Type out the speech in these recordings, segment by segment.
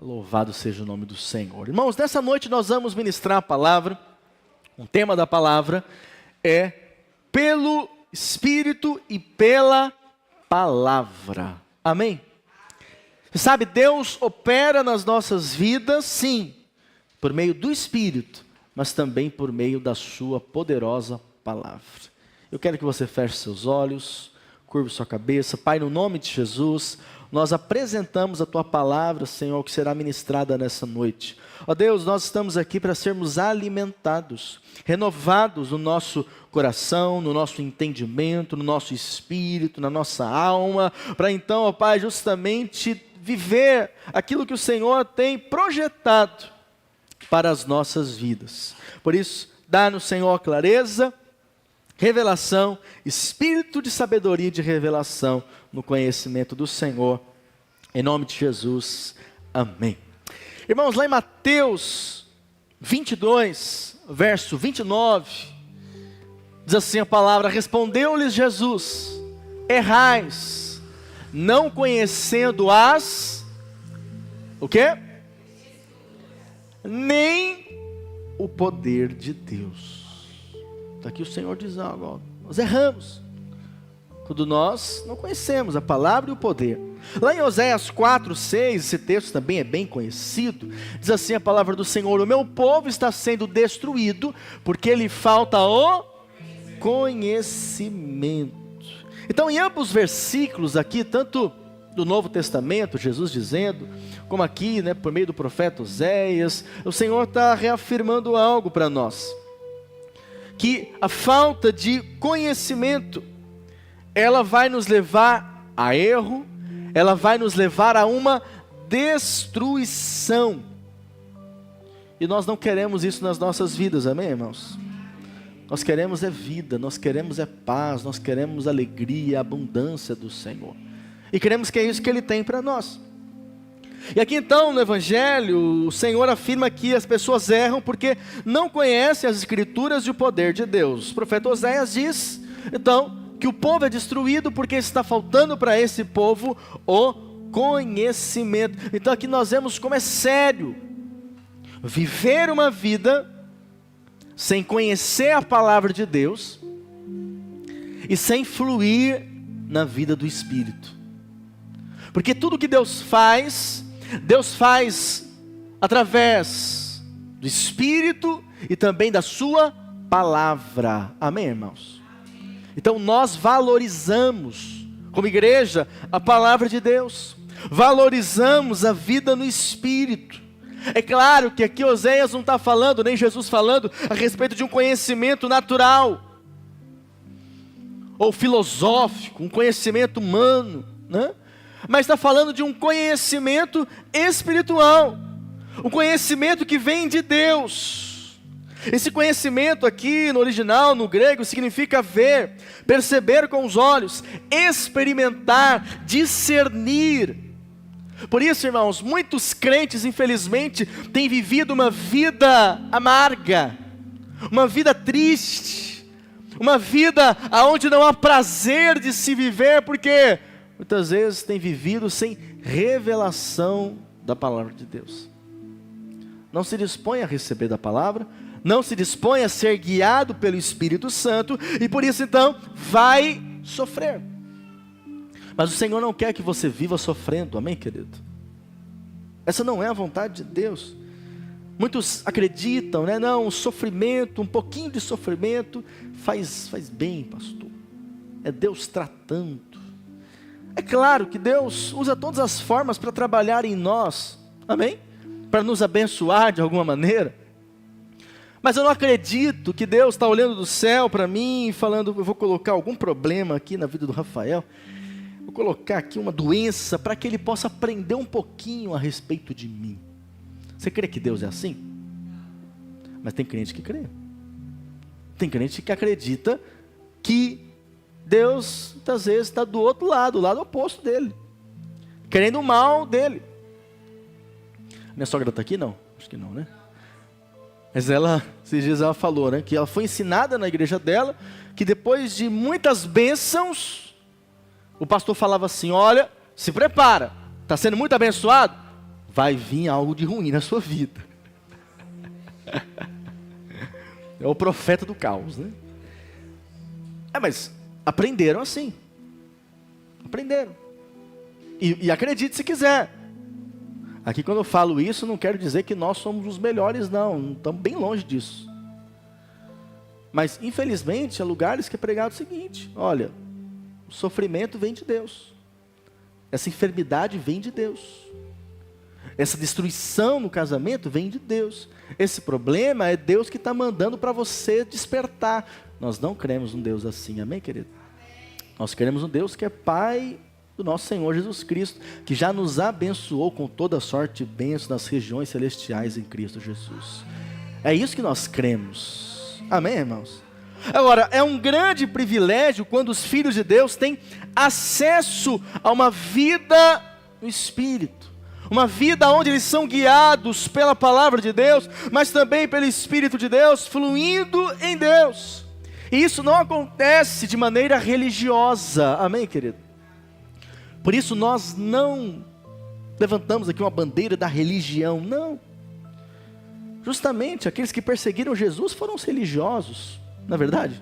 Louvado seja o nome do Senhor. Irmãos, nessa noite nós vamos ministrar a palavra. O tema da palavra é pelo Espírito e pela palavra. Amém? Você sabe, Deus opera nas nossas vidas, sim, por meio do Espírito, mas também por meio da sua poderosa palavra. Eu quero que você feche seus olhos, curve sua cabeça. Pai, no nome de Jesus, nós apresentamos a Tua palavra, Senhor, que será ministrada nessa noite. Ó Deus, nós estamos aqui para sermos alimentados, renovados no nosso coração, no nosso entendimento, no nosso espírito, na nossa alma, para então, ó Pai, justamente viver aquilo que o Senhor tem projetado para as nossas vidas. Por isso, dá-nos, Senhor, clareza, revelação, espírito de sabedoria e de revelação no conhecimento do Senhor, em nome de Jesus, amém. Irmãos, lá em Mateus 22, verso 29, diz assim a palavra: respondeu-lhes Jesus, errais, não conhecendo o quê? Nem o poder de Deus. Está aqui o Senhor diz algo, ó, nós erramos quando nós não conhecemos a palavra e o poder. Lá em Oséias 4, 6, esse texto também é bem conhecido, diz assim a palavra do Senhor: o meu povo está sendo destruído, porque lhe falta o conhecimento. Então, em ambos os versículos aqui, tanto do Novo Testamento, Jesus dizendo, como aqui, por meio do profeta Oséias, o Senhor está reafirmando algo para nós, que a falta de conhecimento, ela vai nos levar a erro, ela vai nos levar a uma destruição. E nós não queremos isso nas nossas vidas, amém, irmãos? Nós queremos é vida, nós queremos é paz, nós queremos alegria, abundância do Senhor. E queremos que é isso que Ele tem para nós. E aqui então no Evangelho, o Senhor afirma que as pessoas erram porque não conhecem as Escrituras e o poder de Deus. O profeta Oséias diz, então, que o povo é destruído porque está faltando para esse povo o conhecimento. Então aqui nós vemos como é sério viver uma vida sem conhecer a palavra de Deus e sem fluir na vida do Espírito. Porque tudo que Deus faz através do Espírito e também da sua palavra. Amém, irmãos? Então nós valorizamos, como igreja, a palavra de Deus. Valorizamos a vida no Espírito. É claro que aqui Oséias não está falando, nem Jesus falando, a respeito de um conhecimento natural, ou filosófico, um conhecimento humano, né? Mas está falando de um conhecimento espiritual, um conhecimento que vem de Deus. Esse conhecimento aqui no original, no grego, significa ver, perceber com os olhos, experimentar, discernir. Por isso, irmãos, muitos crentes, infelizmente, têm vivido uma vida amarga, uma vida triste, uma vida onde não há prazer de se viver, porque muitas vezes têm vivido sem revelação da palavra de Deus. Não se dispõe a receber da palavra, não se dispõe a ser guiado pelo Espírito Santo, e por isso então vai sofrer. Mas o Senhor não quer que você viva sofrendo, amém, querido? Essa não é a vontade de Deus. Muitos acreditam, não, o sofrimento, um pouquinho de sofrimento faz bem, pastor. É Deus tratando. É claro que Deus usa todas as formas para trabalhar em nós, amém? Para nos abençoar de alguma maneira. Mas eu não acredito que Deus está olhando do céu para mim e falando: eu vou colocar algum problema aqui na vida do Rafael, vou colocar aqui uma doença para que ele possa aprender um pouquinho a respeito de mim. Você crê que Deus é assim? Mas tem crente que crê. Tem crente que acredita que Deus, muitas vezes, está do outro lado, o lado oposto dele, querendo o mal dele. Minha sogra está aqui? Não, acho que não, né? Mas esses dias ela falou, que ela foi ensinada na igreja dela, que depois de muitas bênçãos, o pastor falava assim: olha, se prepara, está sendo muito abençoado, vai vir algo de ruim na sua vida. É o profeta do caos, né? Mas aprenderam assim. Aprenderam. E acredite se quiser. Aqui quando eu falo isso, não quero dizer que nós somos os melhores, não. Estamos bem longe disso. Mas, infelizmente, há lugares que é pregado o seguinte: olha, o sofrimento vem de Deus. Essa enfermidade vem de Deus. Essa destruição no casamento vem de Deus. Esse problema é Deus que está mandando para você despertar. Nós não cremos num Deus assim, amém, querido? Nós queremos um Deus que é Pai do nosso Senhor Jesus Cristo, que já nos abençoou com toda sorte de bênçãos nas regiões celestiais em Cristo Jesus. É isso que nós cremos. Amém, irmãos? Agora, é um grande privilégio quando os filhos de Deus têm acesso a uma vida no Espírito. Uma vida onde eles são guiados pela palavra de Deus, mas também pelo Espírito de Deus, fluindo em Deus. E isso não acontece de maneira religiosa. Amém, querido? Por isso nós não levantamos aqui uma bandeira da religião, não. Justamente aqueles que perseguiram Jesus foram os religiosos, não é verdade?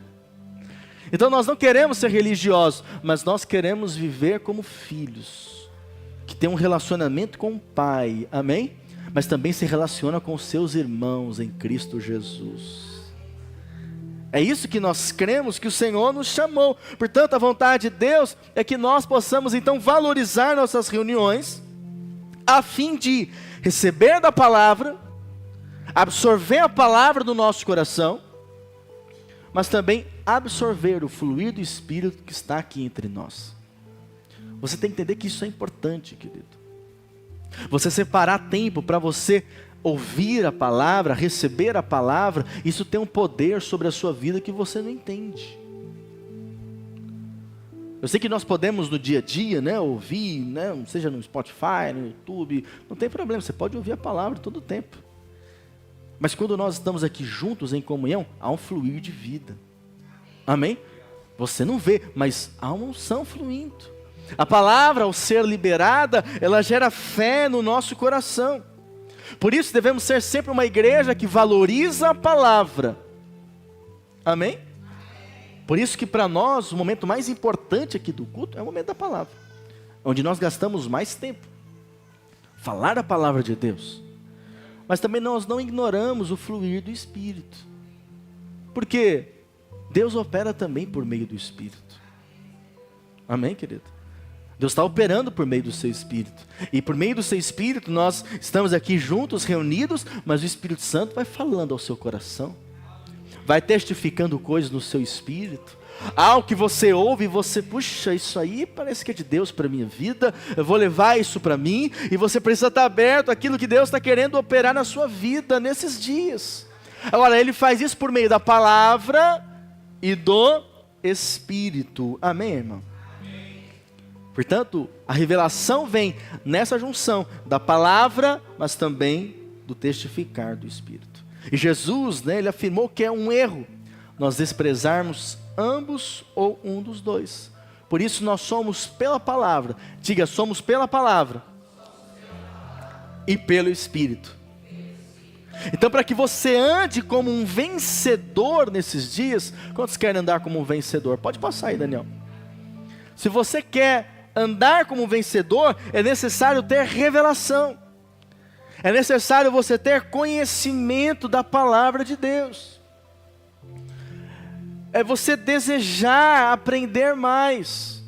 Então nós não queremos ser religiosos, mas nós queremos viver como filhos, que tem um relacionamento com o Pai, amém? Mas também se relaciona com os seus irmãos em Cristo Jesus. É isso que nós cremos que o Senhor nos chamou. Portanto, a vontade de Deus é que nós possamos então valorizar nossas reuniões, a fim de receber da palavra, absorver a palavra no nosso coração, mas também absorver o fluir do Espírito que está aqui entre nós. Você tem que entender que isso é importante, querido. Você separar tempo para você ouvir a palavra, receber a palavra, isso tem um poder sobre a sua vida que você não entende. Eu sei que nós podemos no dia a dia, né, ouvir, né, seja no Spotify, no YouTube, não tem problema, você pode ouvir a palavra todo o tempo. Mas quando nós estamos aqui juntos em comunhão, há um fluir de vida. Amém? Você não vê, mas há uma unção fluindo. A palavra, ao ser liberada, ela gera fé no nosso coração. Por isso devemos ser sempre uma igreja que valoriza a palavra. Amém? Por isso que para nós o momento mais importante aqui do culto é o momento da palavra, onde nós gastamos mais tempo. Falar a palavra de Deus. Mas também nós não ignoramos o fluir do Espírito. Porque Deus opera também por meio do Espírito. Amém, querido? Deus está operando por meio do seu Espírito. E por meio do seu Espírito nós estamos aqui juntos, reunidos, mas o Espírito Santo vai falando ao seu coração. Vai testificando coisas no seu Espírito. Algo que você ouve e você, puxa, isso aí parece que é de Deus para a minha vida. Eu vou levar isso para mim. E você precisa estar aberto àquilo que Deus está querendo operar na sua vida nesses dias. Agora, Ele faz isso por meio da palavra e do Espírito. Amém, irmão? Portanto, a revelação vem nessa junção da palavra, mas também do testificar do Espírito. E Jesus, né, ele afirmou que é um erro nós desprezarmos ambos ou um dos dois. Por isso nós somos pela palavra. Diga, somos pela palavra e pelo Espírito. Então, para que você ande como um vencedor nesses dias, quantos querem andar como um vencedor? Pode passar aí, Daniel. Se você quer andar como um vencedor, é necessário ter revelação. É necessário você ter conhecimento da palavra de Deus. É você desejar aprender mais.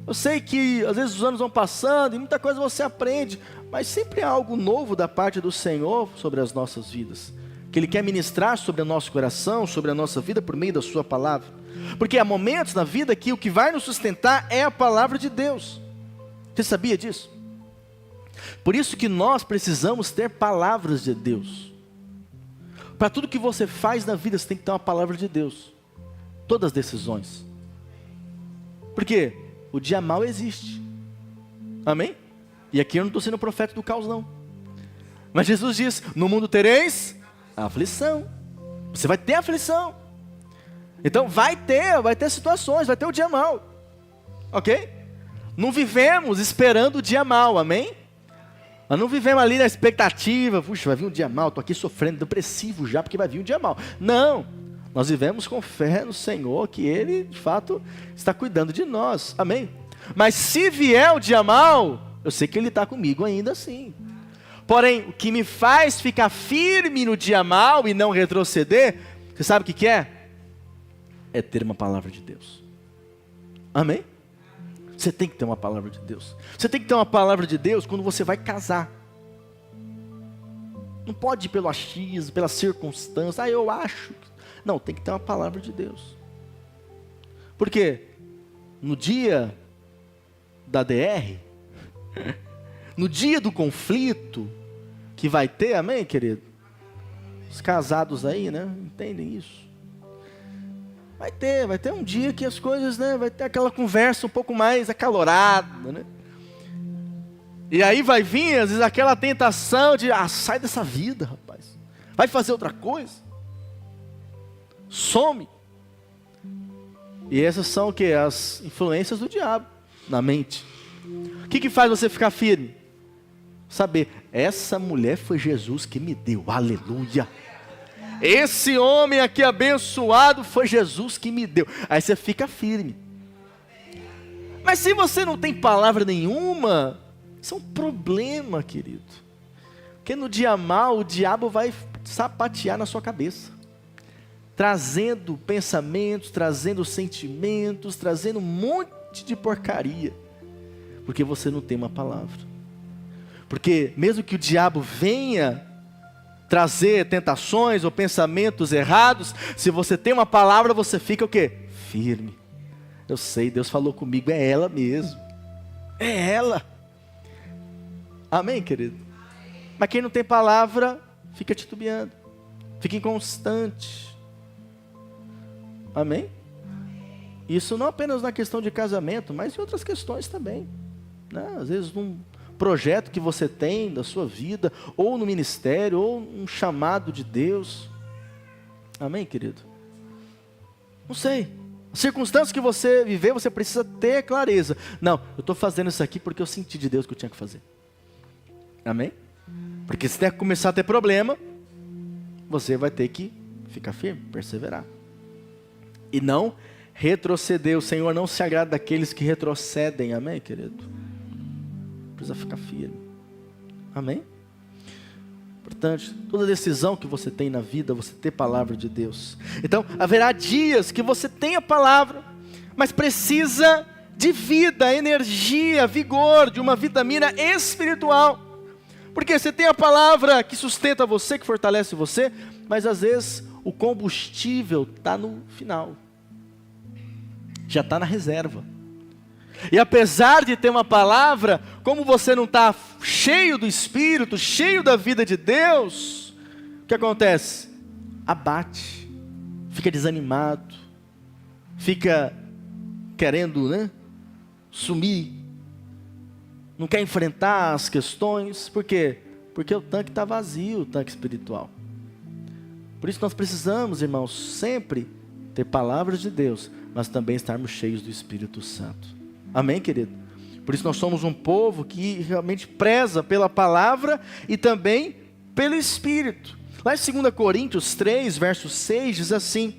Eu sei que às vezes os anos vão passando e muita coisa você aprende, mas sempre há algo novo da parte do Senhor sobre as nossas vidas, que Ele quer ministrar sobre o nosso coração, sobre a nossa vida por meio da sua palavra. Porque há momentos na vida que o que vai nos sustentar é a palavra de Deus. Você sabia disso? Por isso que nós precisamos ter palavras de Deus. Para tudo que você faz na vida, você tem que ter uma palavra de Deus. Todas as decisões. Porque o dia mau existe. Amém? E aqui eu não estou sendo profeta do caos, não. Mas Jesus diz, no mundo tereis aflição. Você vai ter aflição. Então vai ter situações, vai ter o dia mau. Ok? Não vivemos esperando o dia mau, amém? Nós não vivemos ali na expectativa, puxa, vai vir um dia mal, estou aqui sofrendo, depressivo já, porque vai vir um dia mal. Não, nós vivemos com fé no Senhor, que Ele, de fato, está cuidando de nós, amém? Mas se vier o dia mal, eu sei que Ele está comigo ainda assim. Porém, o que me faz ficar firme no dia mal e não retroceder, você sabe o que é? É ter uma palavra de Deus, amém? Você tem que ter uma palavra de Deus. Você tem que ter uma palavra de Deus quando você vai casar. Não pode ir pelo achismo, pela circunstância. Eu acho. Não, tem que ter uma palavra de Deus. Por quê? No dia da DR, no dia do conflito que vai ter, amém, querido? Os casados aí, né? Entendem isso? Vai ter um dia que as coisas, né, vai ter aquela conversa um pouco mais acalorada, né? E aí vai vir, às vezes, aquela tentação de, sai dessa vida, rapaz. Vai fazer outra coisa. Some. E essas são o quê? As influências do diabo na mente. O que faz você ficar firme? Saber, essa mulher foi Jesus que me deu, aleluia. Esse homem aqui abençoado foi Jesus que me deu. Aí você fica firme. Mas se você não tem palavra nenhuma, isso é um problema, querido. Porque no dia mal, o diabo vai sapatear na sua cabeça, trazendo pensamentos, trazendo sentimentos, trazendo um monte de porcaria, porque você não tem uma palavra. Porque mesmo que o diabo venha trazer tentações ou pensamentos errados, se você tem uma palavra, você fica o quê? Firme. Eu sei, Deus falou comigo, é ela mesmo. É ela. Amém, querido? Mas quem não tem palavra, fica titubeando. Fica inconstante. Amém? Isso não apenas na questão de casamento, mas em outras questões também, né? Às vezes num projeto que você tem da sua vida, ou no ministério, ou um chamado de Deus. Amém, querido? Não sei. As circunstâncias que você viver, você precisa ter clareza. Não, eu estou fazendo isso aqui porque eu senti de Deus que eu tinha que fazer. Amém? Porque se der começar a ter problema, você vai ter que ficar firme, perseverar. E não retroceder. O Senhor não se agrada daqueles que retrocedem. Amém, querido? Precisa ficar firme. Amém? Portanto, toda decisão que você tem na vida, você tem palavra de Deus. Então, haverá dias que você tem a palavra, mas precisa de vida, energia, vigor, de uma vitamina espiritual. Porque você tem a palavra que sustenta você, que fortalece você, mas às vezes o combustível está no final. Já está na reserva. E apesar de ter uma palavra, como você não está cheio do Espírito, cheio da vida de Deus, o que acontece? Abate, fica desanimado, fica querendo, né, sumir, não quer enfrentar as questões. Por quê? Porque o tanque está vazio, o tanque espiritual. Por isso nós precisamos, irmãos, sempre ter palavras de Deus, mas também estarmos cheios do Espírito Santo. Amém, querido? Por isso nós somos um povo que realmente preza pela palavra e também pelo Espírito. Lá em 2 Coríntios 3, verso 6, diz assim: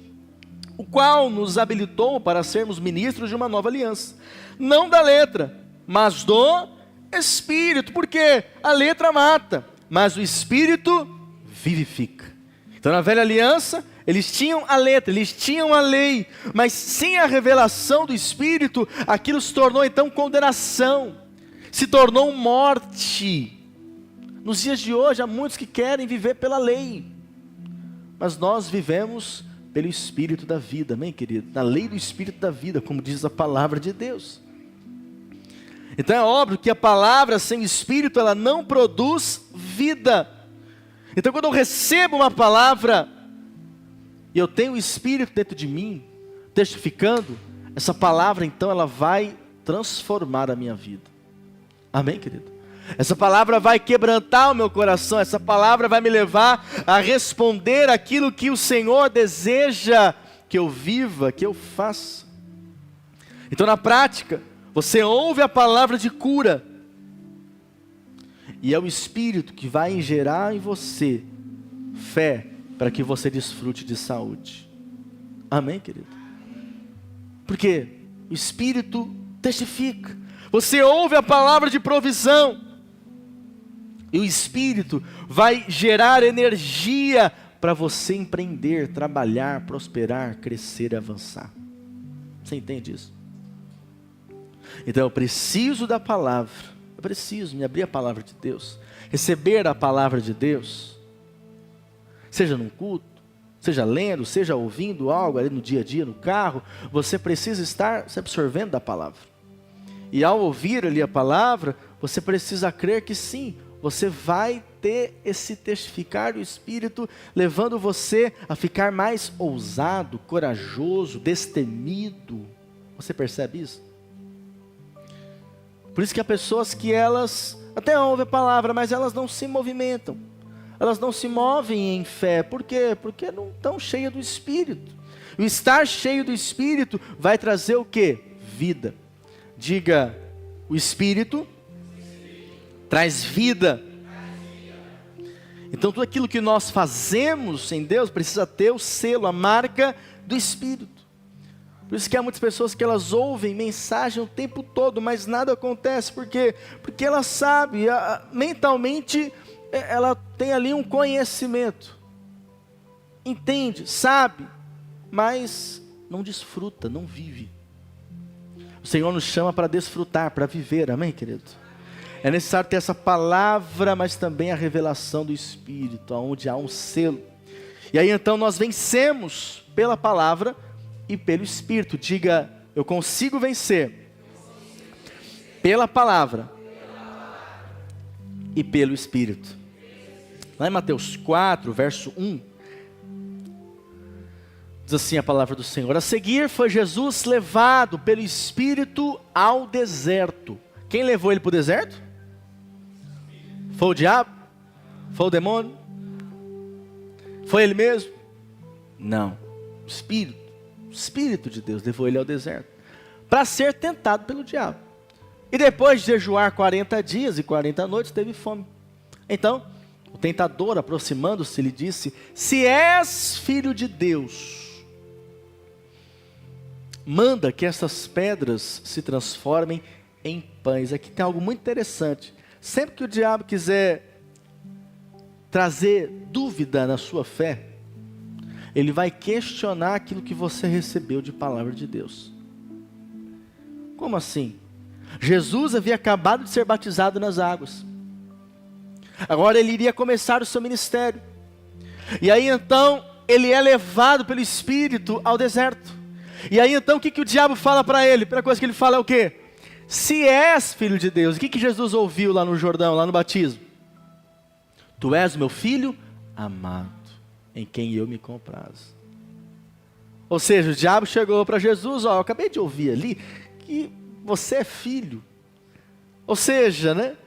o qual nos habilitou para sermos ministros de uma nova aliança, não da letra, mas do Espírito. Porque a letra mata, mas o Espírito vivifica. Então na velha aliança, eles tinham a letra, eles tinham a lei, mas sem a revelação do Espírito, aquilo se tornou então condenação, se tornou morte. Nos dias de hoje há muitos que querem viver pela lei, mas nós vivemos pelo Espírito da vida, amém, querido? Na lei do Espírito da vida, como diz a palavra de Deus. Então é óbvio que a palavra sem Espírito, ela não produz vida. Então quando eu recebo uma palavra, e eu tenho o Espírito dentro de mim, testificando, essa palavra então ela vai transformar a minha vida. Amém, querido? Essa palavra vai quebrantar o meu coração, essa palavra vai me levar a responder aquilo que o Senhor deseja que eu viva, que eu faça. Então na prática, você ouve a palavra de cura, E é o Espírito que vai gerar em você fé para que você desfrute de saúde. Amém, querido? Porque o Espírito testifica. Você ouve a palavra de provisão. E o Espírito vai gerar energia para você empreender, trabalhar, prosperar, crescer e avançar. Você entende isso? Então eu preciso da palavra. Eu preciso me abrir a palavra de Deus. Receber a palavra de Deus. Seja num culto, seja lendo, seja ouvindo algo ali no dia a dia, no carro. Você precisa estar se absorvendo da palavra. E ao ouvir ali a palavra, você precisa crer que sim, você vai ter esse testificar do Espírito, levando você a ficar mais ousado, corajoso, destemido. Você percebe isso? Por isso que há pessoas que elas até ouvem a palavra, mas elas não se movimentam. Elas não se movem em fé. Por quê? Porque não estão cheias do Espírito. O estar cheio do Espírito vai trazer o quê? Vida. Diga, o Espírito traz vida. Então tudo aquilo que nós fazemos em Deus precisa ter o selo, a marca do Espírito. Por isso que há muitas pessoas que elas ouvem mensagem o tempo todo, mas nada acontece. Por quê? Porque ela sabe, mentalmente ela tem ali um conhecimento. Entende, sabe, mas não desfruta, não vive. O Senhor nos chama para desfrutar, para viver, amém, querido? É necessário ter essa palavra, mas também a revelação do Espírito, onde há um selo. E aí então nós vencemos pela palavra e pelo Espírito. Diga, eu consigo vencer pela palavra e pelo Espírito. Lá em Mateus 4, verso 1, diz assim a palavra do Senhor: a seguir foi Jesus levado pelo Espírito ao deserto. Quem levou ele para o deserto? Foi o diabo? Foi o demônio? Foi ele mesmo? Não, o Espírito de Deus levou ele ao deserto, para ser tentado pelo diabo. E depois de jejuar 40 dias e 40 noites, teve fome. Então, o tentador, aproximando-se, lhe disse: se és filho de Deus, manda que essas pedras se transformem em pães. Aqui tem algo muito interessante. Sempre que o diabo quiser trazer dúvida na sua fé, ele vai questionar aquilo que você recebeu de palavra de Deus. Como assim? Jesus havia acabado de ser batizado nas águas. Agora ele iria começar o seu ministério. E aí então, ele é levado pelo Espírito ao deserto. E aí então, o que o diabo fala para ele? A primeira coisa que ele fala é o quê? Se és filho de Deus. O que Jesus ouviu lá no Jordão, lá no batismo? Tu és o meu filho amado, em quem eu me comprazo. Ou seja, o diabo chegou para Jesus: ó, eu acabei de ouvir ali que você é filho. Ou seja, né,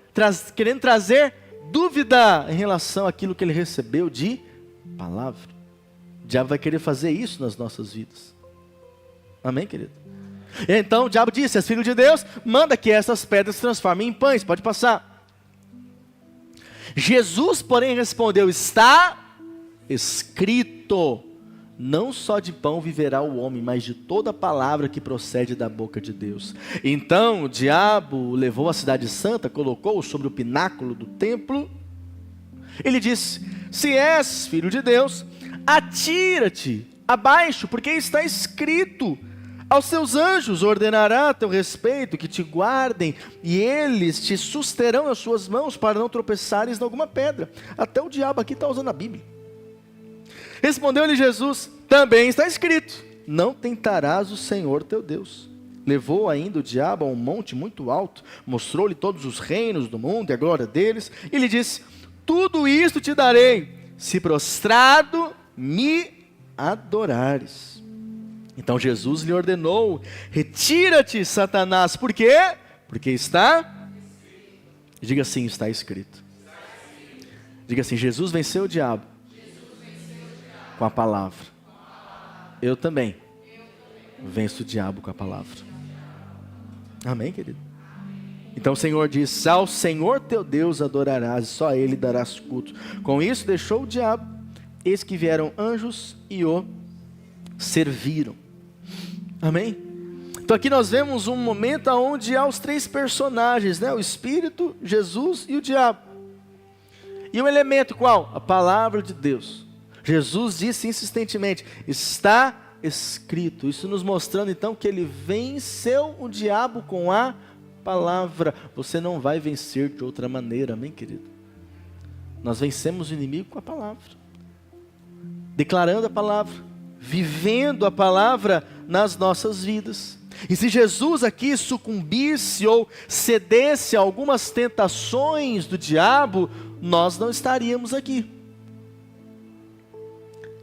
querendo trazer dúvida em relação àquilo que ele recebeu de palavra. O diabo vai querer fazer isso nas nossas vidas. Amém, querido? Então o diabo disse: és filho de Deus, manda que essas pedras se transformem em pães. Pode passar. Jesus, porém, respondeu: está escrito, não só de pão viverá o homem, mas de toda palavra que procede da boca de Deus. Então o diabo o levou à cidade santa, colocou-o sobre o pináculo do templo. Ele disse: se és filho de Deus, atira-te abaixo, porque está escrito: aos seus anjos ordenará a teu respeito que te guardem, e eles te susterão nas suas mãos para não tropeçares em alguma pedra. Até o diabo aqui está usando a Bíblia. Respondeu-lhe Jesus: também está escrito: não tentarás o Senhor teu Deus. Levou ainda o diabo a um monte muito alto, mostrou-lhe todos os reinos do mundo e a glória deles, e lhe disse: tudo isto te darei, se prostrado me adorares. Então Jesus lhe ordenou: retira-te, Satanás. Por quê? Porque está, diga assim, está escrito. Diga assim: Jesus venceu o diabo com a palavra. Eu também venço o diabo com a palavra. Amém, querido? Então o Senhor disse: ao Senhor teu Deus adorarás, e só a Ele darás culto. Com isso deixou o diabo, eis que vieram anjos e o serviram. Amém? Então aqui nós vemos um momento onde há os três personagens, né? O Espírito, Jesus e o diabo. E o elemento qual? A palavra de Deus. Jesus disse insistentemente: está escrito. Isso nos mostrando então que ele venceu o diabo com a palavra. Você não vai vencer de outra maneira, amém, querido? Nós vencemos o inimigo com a palavra, declarando a palavra, vivendo a palavra nas nossas vidas. E se Jesus aqui sucumbisse ou cedesse a algumas tentações do diabo, nós não estaríamos aqui.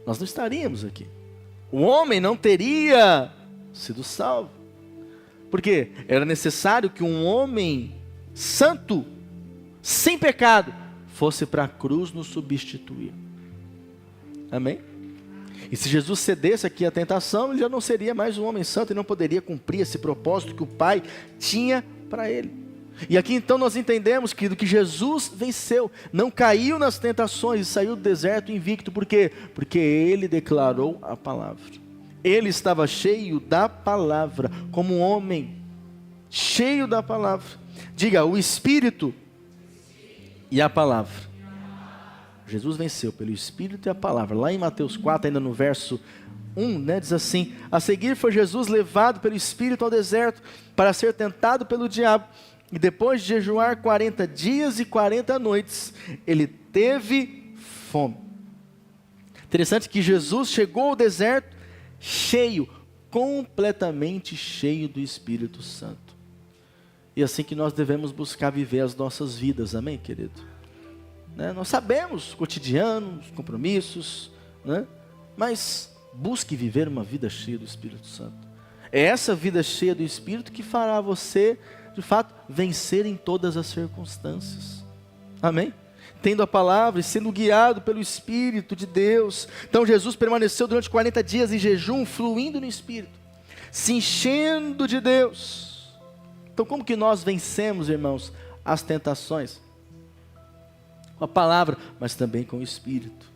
Nós não estaríamos aqui. O homem não teria sido salvo. Por quê? Era necessário que um homem santo, sem pecado, fosse para a cruz nos substituir. Amém? E se Jesus cedesse aqui à tentação, ele já não seria mais um homem santo e não poderia cumprir esse propósito que o Pai tinha para ele. E aqui então nós entendemos, querido, que Jesus venceu, não caiu nas tentações e saiu do deserto invicto. Por quê? Porque ele declarou a palavra. Ele estava cheio da palavra, como um homem cheio da palavra. Diga, o Espírito e a palavra. Jesus venceu pelo Espírito e a palavra. Lá em Mateus 4, ainda no verso 1, né, diz assim: a seguir foi Jesus levado pelo Espírito ao deserto para ser tentado pelo diabo. E depois de jejuar 40 dias e 40 noites, ele teve fome. Interessante que Jesus chegou ao deserto cheio, completamente cheio do Espírito Santo. E assim que nós devemos buscar viver as nossas vidas, amém, querido? Né? Nós sabemos o cotidiano, os compromissos, né? Mas busque viver uma vida cheia do Espírito Santo. É essa vida cheia do Espírito que fará você, de fato, vencer em todas as circunstâncias. Amém? Tendo a palavra e sendo guiado pelo Espírito de Deus. Então Jesus permaneceu durante 40 dias em jejum, fluindo no Espírito, se enchendo de Deus. Então como que nós vencemos, irmãos, as tentações? Com a palavra, mas também com o Espírito.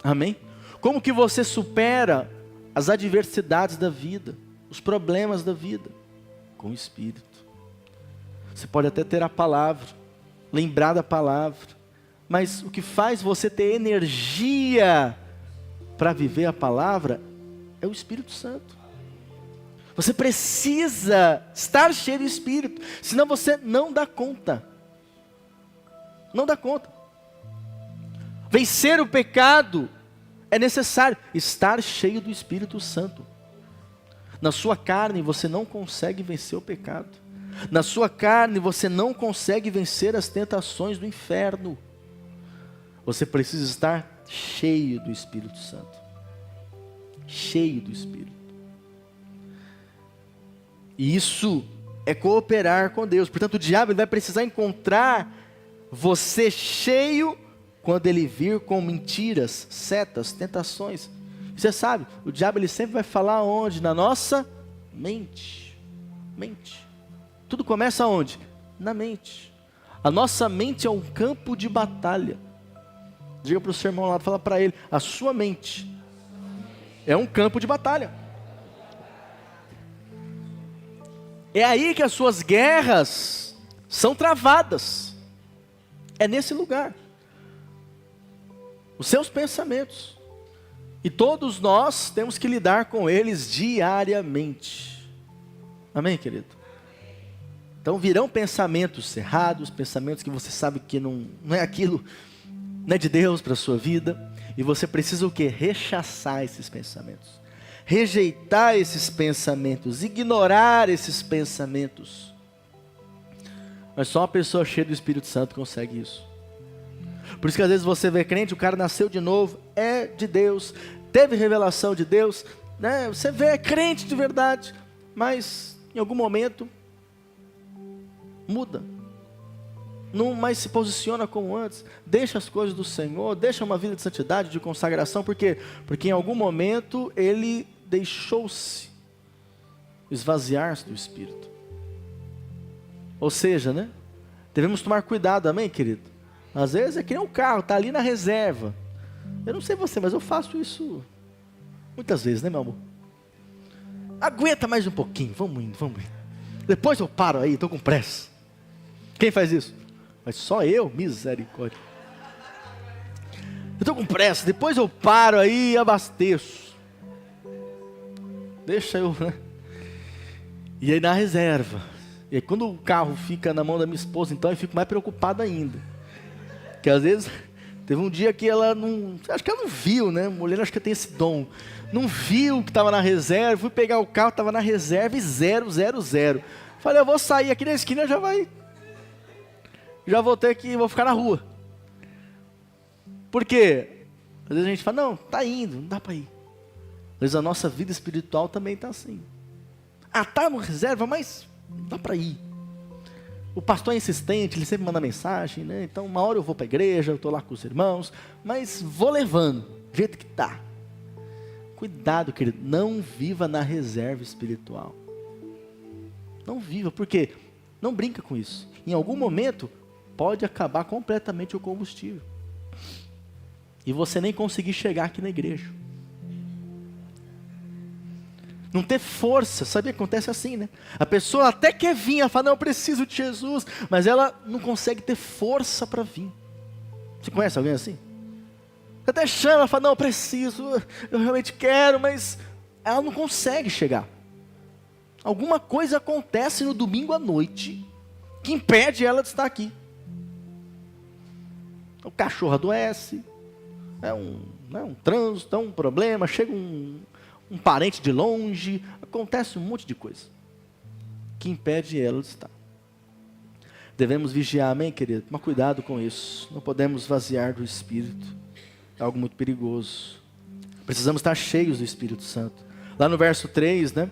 Amém? Como que você supera as adversidades da vida, os problemas da vida? Com o Espírito. Você pode até ter a palavra, lembrar da palavra, mas o que faz você ter energia para viver a palavra é o Espírito Santo. Você precisa estar cheio do Espírito, senão você não dá conta. Não dá conta. Vencer o pecado é necessário estar cheio do Espírito Santo. Na sua carne você não consegue vencer o pecado. Na sua carne você não consegue vencer as tentações do inferno. Você precisa estar cheio do Espírito Santo. Cheio do Espírito. E isso é cooperar com Deus. Portanto, o diabo ele vai precisar encontrar você cheio quando ele vir com mentiras, setas, tentações. Você sabe, o diabo ele sempre vai falar onde? Na nossa mente. Mente. Tudo começa onde? Na mente. A nossa mente é um campo de batalha. Diga para o seu irmão lá, fala para ele, a sua mente é um campo de batalha. É aí que as suas guerras são travadas. É nesse lugar. Os seus pensamentos. E todos nós temos que lidar com eles diariamente. Amém, querido? Então virão pensamentos errados, pensamentos que você sabe que não é aquilo, não é de Deus para a sua vida. E você precisa o quê? Rechaçar esses pensamentos. Rejeitar esses pensamentos, ignorar esses pensamentos. Mas só uma pessoa cheia do Espírito Santo consegue isso. Por isso que às vezes você vê crente, o cara nasceu de novo, é de Deus, teve revelação de Deus, né? Você vê, é crente de verdade, mas em algum momento muda. Não mais se posiciona como antes, deixa as coisas do Senhor, deixa uma vida de santidade, de consagração. Por quê? Porque em algum momento ele deixou-se esvaziar-se do Espírito. Ou seja, né? Devemos tomar cuidado, amém, querido? Às vezes é que nem um carro, está ali na reserva. Eu não sei você, mas eu faço isso muitas vezes, né, meu amor? Aguenta mais um pouquinho, vamos indo. Depois eu paro aí, estou com pressa. Quem faz isso? Mas só eu? Misericórdia. Eu estou com pressa, depois eu paro aí e abasteço. Deixa eu, né? E aí na reserva. E aí quando o carro fica na mão da minha esposa, então eu fico mais preocupado ainda. Porque às vezes, teve um dia que ela não... Acho que ela não viu, né? Mulher acho que tem esse dom. Não viu que estava na reserva. Fui pegar o carro, estava na reserva e 0. Falei, eu vou sair aqui na esquina, já vou ter que... Vou ficar na rua. Por quê? Às vezes a gente fala, não, tá indo, não dá para ir. Às vezes a nossa vida espiritual também está assim. Ah, tá no reserva, mas não dá para ir. O pastor é insistente, ele sempre manda mensagem, né? Então uma hora eu vou para a igreja, eu estou lá com os irmãos, mas vou levando, do jeito que está. Cuidado, querido, não viva na reserva espiritual. Não viva, porque não brinca com isso. Em algum momento, pode acabar completamente o combustível. E você nem conseguir chegar aqui na igreja. Não ter força, sabe o que acontece assim, né? A pessoa até quer vir, ela fala, não, eu preciso de Jesus, mas ela não consegue ter força para vir. Você conhece alguém assim? Até chama, ela fala, não, eu preciso, eu realmente quero, mas ela não consegue chegar. Alguma coisa acontece no domingo à noite, que impede ela de estar aqui. O cachorro adoece, é um trânsito, é um problema, chega um parente de longe, acontece um monte de coisa que impede ela de estar. Devemos vigiar, amém, querido? Mas cuidado com isso, não podemos esvaziar do Espírito, é algo muito perigoso. Precisamos estar cheios do Espírito Santo. Lá no verso 3, né?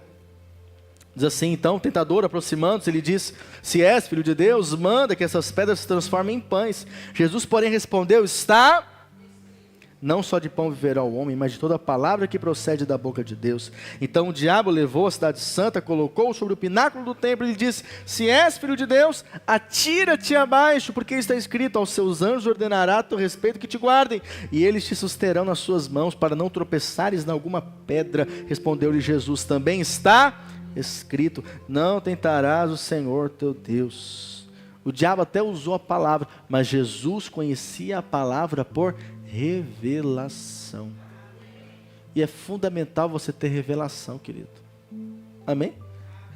Diz assim, então, o tentador aproximando-se, ele diz, se és filho de Deus, manda que essas pedras se transformem em pães. Jesus, porém, respondeu, está... Não só de pão viverá o homem, mas de toda a palavra que procede da boca de Deus. Então o diabo levou a cidade santa, colocou-o sobre o pináculo do templo e lhe disse, se és filho de Deus, atira-te abaixo, porque está escrito, aos seus anjos ordenará a teu respeito que te guardem, e eles te susterão nas suas mãos, para não tropeçares em alguma pedra. Respondeu-lhe Jesus, também está escrito, não tentarás o Senhor teu Deus. O diabo até usou a palavra, mas Jesus conhecia a palavra por revelação. E é fundamental você ter revelação, querido. Amém?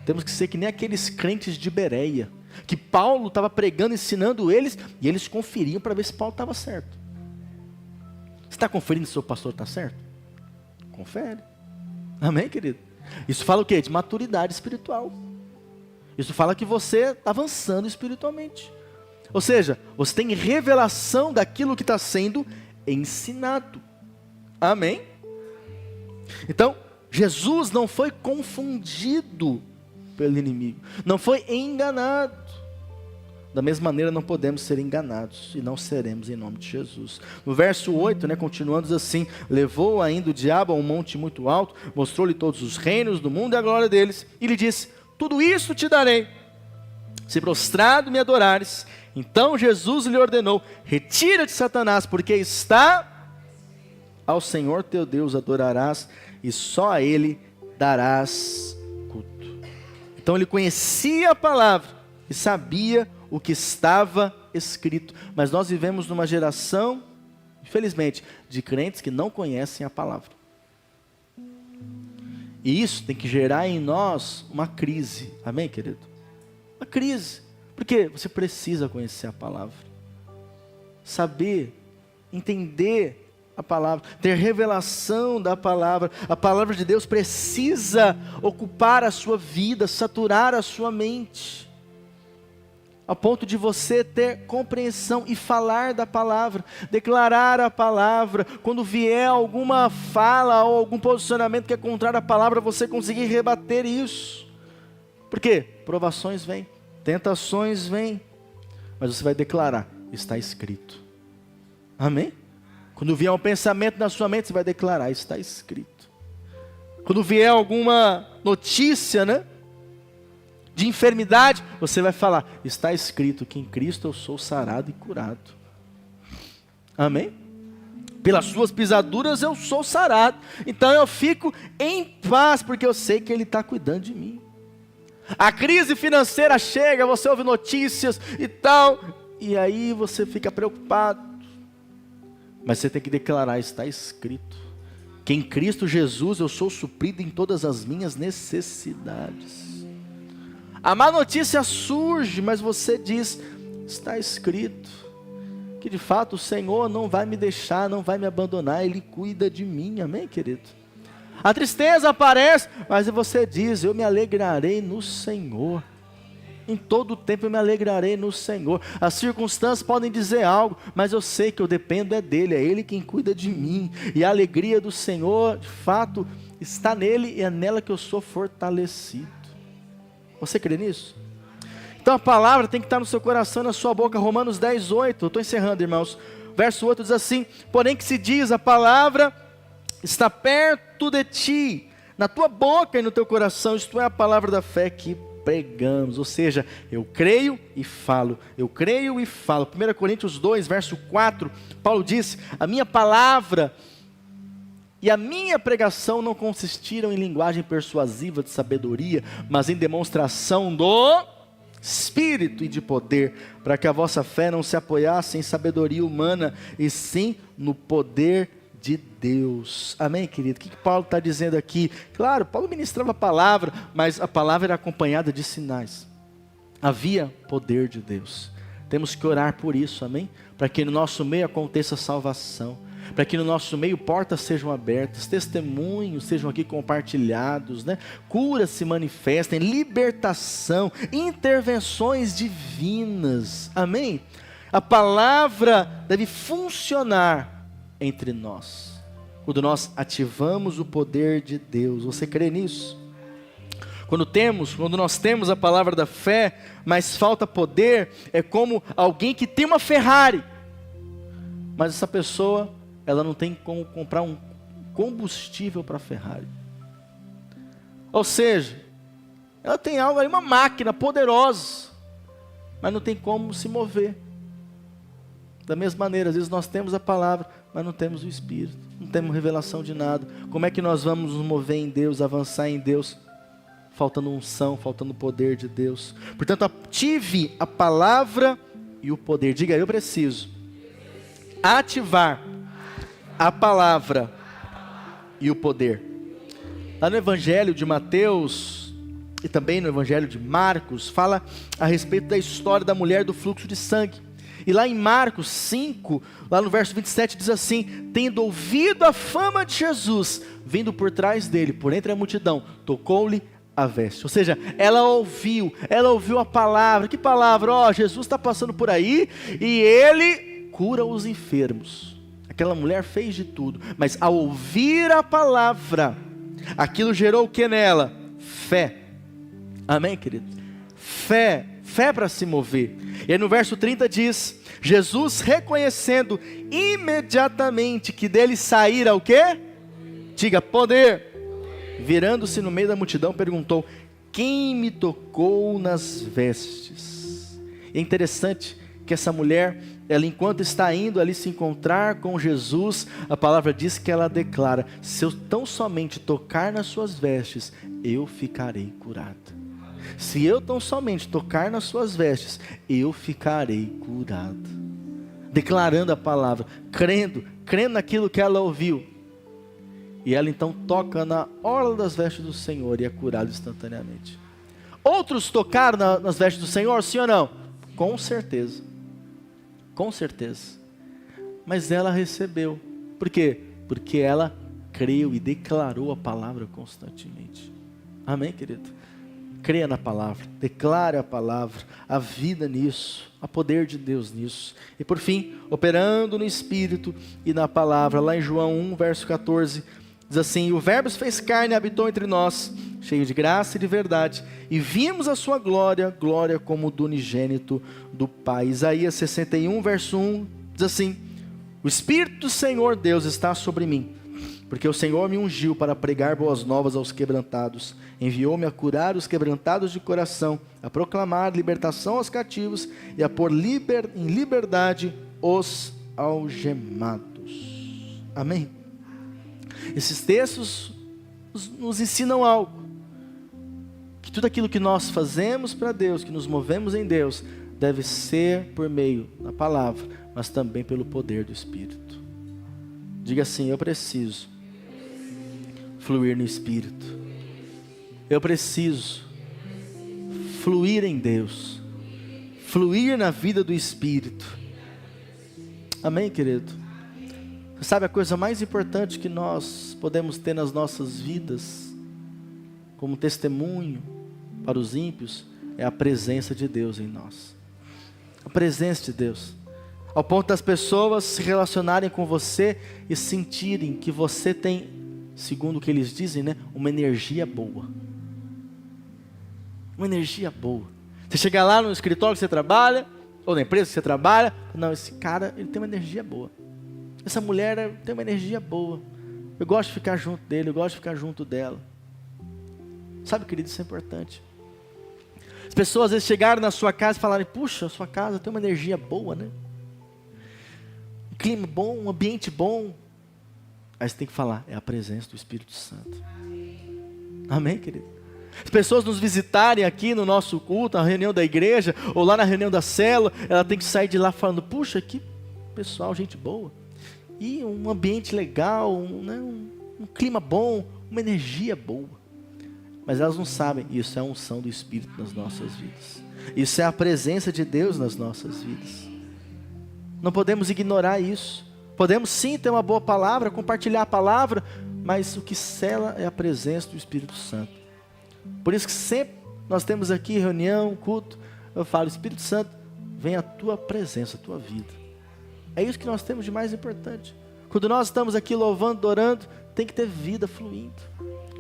Temos que ser que nem aqueles crentes de Bereia, que Paulo estava pregando, ensinando eles, e eles conferiam para ver se Paulo estava certo. Você está conferindo se o seu pastor está certo? Confere. Amém, querido? Isso fala o quê? De maturidade espiritual. Isso fala que você está avançando espiritualmente. Ou seja, você tem revelação daquilo que está sendo ensinado. Amém? Então, Jesus não foi confundido pelo inimigo, não foi enganado. Da mesma maneira não podemos ser enganados, e não seremos em nome de Jesus. No verso 8, né, continuando, diz assim, levou ainda o diabo a um monte muito alto, mostrou-lhe todos os reinos do mundo e a glória deles, e lhe disse, tudo isso te darei, se prostrado me adorares. Então Jesus lhe ordenou, retira-te, Satanás, porque está, ao Senhor teu Deus adorarás, e só a Ele darás culto. Então ele conhecia a palavra, e sabia o que estava escrito. Mas nós vivemos numa geração, infelizmente, de crentes que não conhecem a palavra. E isso tem que gerar em nós uma crise. Amém, querido? Uma crise. Porque você precisa conhecer a palavra, saber, entender a palavra, ter revelação da palavra. A palavra de Deus precisa ocupar a sua vida, saturar a sua mente, a ponto de você ter compreensão e falar da palavra, declarar a palavra. Quando vier alguma fala ou algum posicionamento que é contrário à palavra, você conseguir rebater isso. Por quê? Provações vêm. Tentações vêm, mas você vai declarar, está escrito. Amém? Quando vier um pensamento na sua mente, você vai declarar, está escrito. Quando vier alguma notícia, né? de enfermidade, você vai falar, está escrito que em Cristo eu sou sarado e curado. Amém? Pelas suas pisaduras eu sou sarado. Então eu fico em paz, porque eu sei que Ele está cuidando de mim. A crise financeira chega, você ouve notícias e tal, e aí você fica preocupado. Mas você tem que declarar, está escrito, que em Cristo Jesus eu sou suprido em todas as minhas necessidades. A má notícia surge, mas você diz, está escrito, que de fato o Senhor não vai me deixar, não vai me abandonar, Ele cuida de mim, amém, querido? A tristeza aparece, mas você diz, eu me alegrarei no Senhor. Em todo o tempo eu me alegrarei no Senhor. As circunstâncias podem dizer algo, mas eu sei que eu dependo é dEle, é Ele quem cuida de mim. E a alegria do Senhor, de fato, está nele e é nela que eu sou fortalecido. Você crê nisso? Então a palavra tem que estar no seu coração, na sua boca. Romanos 10:8, eu estou encerrando, irmãos. Verso 8 diz assim, porém que se diz, a palavra está perto de ti, na tua boca e no teu coração, isto é a palavra da fé que pregamos, ou seja, eu creio e falo, eu creio e falo. 1 Coríntios 2, verso 4, Paulo diz, a minha palavra e a minha pregação não consistiram em linguagem persuasiva de sabedoria, mas em demonstração do Espírito e de poder, para que a vossa fé não se apoiasse em sabedoria humana, e sim no poder de Deus. Amém, querido? O que Paulo está dizendo aqui? Claro, Paulo ministrava a palavra, mas a palavra era acompanhada de sinais. Havia poder de Deus. Temos que orar por isso, amém? Para que no nosso meio aconteça salvação, para que no nosso meio portas sejam abertas, testemunhos sejam aqui compartilhados, né? Curas se manifestem, libertação, intervenções divinas, amém? A palavra deve funcionar entre nós, quando nós ativamos o poder de Deus. Você crê nisso? Quando nós temos a palavra da fé, mas falta poder, é como alguém que tem uma Ferrari, mas essa pessoa, ela não tem como comprar um combustível para a Ferrari. Ou seja, ela tem algo aí, uma máquina poderosa, mas não tem como se mover. Da mesma maneira, às vezes nós temos a palavra, mas não temos o Espírito, não temos revelação de nada. Como é que nós vamos nos mover em Deus, avançar em Deus? Faltando unção, faltando o poder de Deus. Portanto, ative a palavra e o poder. Diga, eu preciso ativar a palavra e o poder. Lá no Evangelho de Mateus e também no Evangelho de Marcos, fala a respeito da história da mulher do fluxo de sangue. E lá em Marcos 5, lá no verso 27, diz assim, tendo ouvido a fama de Jesus, vindo por trás dele, por entre a multidão, tocou-lhe a veste. Ou seja, ela ouviu a palavra. Que palavra? Ó, Jesus está passando por aí e Ele cura os enfermos. Aquela mulher fez de tudo, mas ao ouvir a palavra, aquilo gerou o que nela? Fé. Amém, querido? Fé para se mover. E aí no verso 30 diz, Jesus reconhecendo imediatamente que dele saíra o quê? Diga, poder. Virando-se no meio da multidão, perguntou, quem me tocou nas vestes? É interessante que essa mulher, ela enquanto está indo ali se encontrar com Jesus, a palavra diz que ela declara, se eu tão somente tocar nas suas vestes, eu ficarei curada. Se eu tão somente tocar nas suas vestes, eu ficarei curado. Declarando a palavra, crendo naquilo que ela ouviu. E ela então toca na orla das vestes do Senhor e é curada instantaneamente. Outros tocaram nas vestes do Senhor, sim ou não? Com certeza. Com certeza. Mas ela recebeu. Por quê? Porque ela creu e declarou a palavra constantemente. Amém, querido? Creia na palavra, declare a palavra, a vida nisso, a poder de Deus nisso. E por fim, operando no Espírito e na palavra, lá em João 1, verso 14, diz assim, o verbo se fez carne e habitou entre nós, cheio de graça e de verdade, e vimos a sua glória, glória como do unigênito do Pai. Isaías 61, verso 1, diz assim, o Espírito do Senhor Deus está sobre mim, Porque o Senhor me ungiu para pregar boas novas aos quebrantados, enviou-me a curar os quebrantados de coração, a proclamar libertação aos cativos e a pôr em liberdade os algemados. Amém? Esses textos nos ensinam algo, que tudo aquilo que nós fazemos para Deus, que nos movemos em Deus, deve ser por meio da palavra, mas também pelo poder do Espírito. Diga assim: eu preciso fluir no Espírito. Eu preciso fluir em Deus, fluir na vida do Espírito. Amém, querido? Você sabe a coisa mais importante que nós podemos ter nas nossas vidas, como testemunho para os ímpios, é a presença de Deus em nós. A presença de Deus. Ao ponto das pessoas se relacionarem com você e sentirem que você tem, segundo o que eles dizem, né, uma energia boa. Uma energia boa. Você chega lá no escritório que você trabalha, ou na empresa que você trabalha, não, esse cara, ele tem uma energia boa. Essa mulher tem uma energia boa. Eu gosto de ficar junto dele, eu gosto de ficar junto dela. Sabe, querido, isso é importante. As pessoas às vezes chegaram na sua casa e falaram: puxa, a sua casa tem uma energia boa, né? Um clima bom, um ambiente bom. Aí você tem que falar: é a presença do Espírito Santo. Amém, querido? As pessoas nos visitarem aqui no nosso culto, na reunião da igreja, ou lá na reunião da célula, ela tem que sair de lá falando: puxa, que pessoal, gente boa. E um ambiente legal, um clima bom, uma energia boa. Mas elas não sabem, isso é a unção do Espírito nas nossas vidas. Isso é a presença de Deus nas nossas vidas. Não podemos ignorar isso. Podemos sim ter uma boa palavra, compartilhar a palavra, mas o que sela é a presença do Espírito Santo. Por isso que sempre nós temos aqui reunião, culto, eu falo: Espírito Santo, vem a tua presença, a tua vida. É isso que nós temos de mais importante. Quando nós estamos aqui louvando, adorando, tem que ter vida fluindo.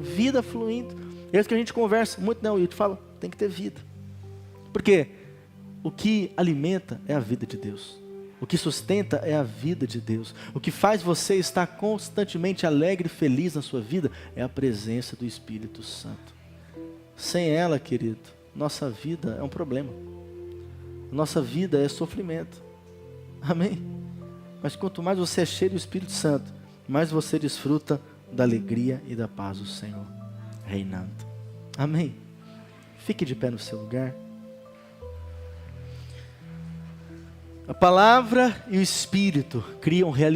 Vida fluindo. É isso que a gente conversa muito, não, eu te falo, tem que ter vida. Porque o que alimenta é a vida de Deus. O que sustenta é a vida de Deus. O que faz você estar constantemente alegre e feliz na sua vida é a presença do Espírito Santo. Sem ela, querido, nossa vida é um problema. Nossa vida é sofrimento. Amém? Mas quanto mais você é cheio do Espírito Santo, mais você desfruta da alegria e da paz do Senhor reinando. Amém? Fique de pé no seu lugar. A palavra e o Espírito criam realidade.